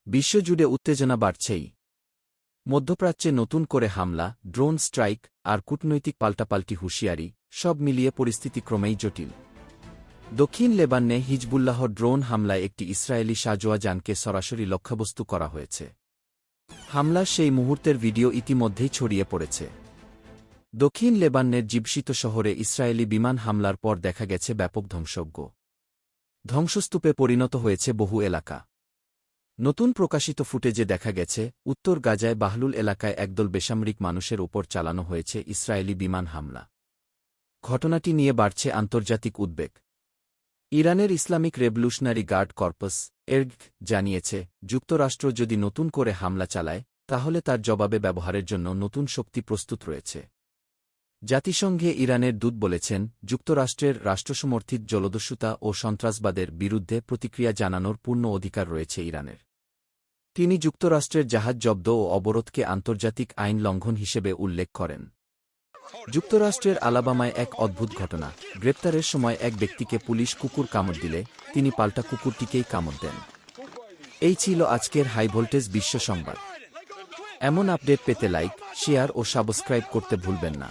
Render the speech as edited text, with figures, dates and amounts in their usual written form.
বিশ্বজুড়ে উত্তেজনা বাড়ছেই। মধ্যপ্রাচ্যে নতুন করে হামলা, ড্রোন স্ট্রাইক আর কূটনৈতিক পাল্টাপাল্টি হুঁশিয়ারি, সব মিলিয়ে পরিস্থিতি ক্রমেই জটিল। দক্ষিণ লেবাননে হিজবুল্লাহর ড্রোন হামলায় একটি ইসরায়েলি সাঁজোয়া যানকে সরাসরি লক্ষ্যবস্তু করা হয়েছে। হামলার সেই মুহূর্তের ভিডিও ইতিমধ্যেই ছড়িয়ে পড়েছে। দক্ষিণ লেবাননের জীবশিত শহরে ইসরায়েলি বিমান হামলার পর দেখা গেছে ব্যাপক ধ্বংসজ্ঞ। ধ্বংসস্তূপে পরিণত হয়েছে বহু এলাকা। নতুন প্রকাশিত ফুটেজে দেখা গেছে, উত্তর গাজায় বাহলুল এলাকায় একদল বেসামরিক মানুষের ওপর চালানো হয়েছে ইসরায়েলি বিমান হামলা। ঘটনাটি নিয়ে বাড়ছে আন্তর্জাতিক উদ্বেগ। ইরানের ইসলামিক রেভলিউশনারি গার্ড কর্পস এরগ জানিয়েছে, যুক্তরাষ্ট্র যদি নতুন করে হামলা চালায় তাহলে তার জবাবে ব্যবহারের জন্য নতুন শক্তি প্রস্তুত রয়েছে। জাতিসংঘে ইরানের দূত বলেছেন, যুক্তরাষ্ট্রের রাষ্ট্রসমর্থিত জলদস্যুতা ও সন্ত্রাসবাদের বিরুদ্ধে প্রতিক্রিয়া জানানোর পূর্ণ অধিকার রয়েছে ইরানের। তিনি যুক্তরাষ্ট্রের জাহাজ জব্দ ও অবরোধকে আন্তর্জাতিক আইন লঙ্ঘন হিসেবে উল্লেখ করেন। যুক্তরাষ্ট্রের আলাবামায় এক অদ্ভুত ঘটনা। গ্রেপ্তারের সময় এক ব্যক্তিকে পুলিশ কুকুর কামড় দিলে তিনি পাল্টা কুকুরটিকেই কামড় দেন। এই ছিল আজকের হাই ভোল্টেজ বিশ্ব সংবাদ। এমন আপডেট পেতে লাইক, শেয়ার ও সাবস্ক্রাইব করতে ভুলবেন না।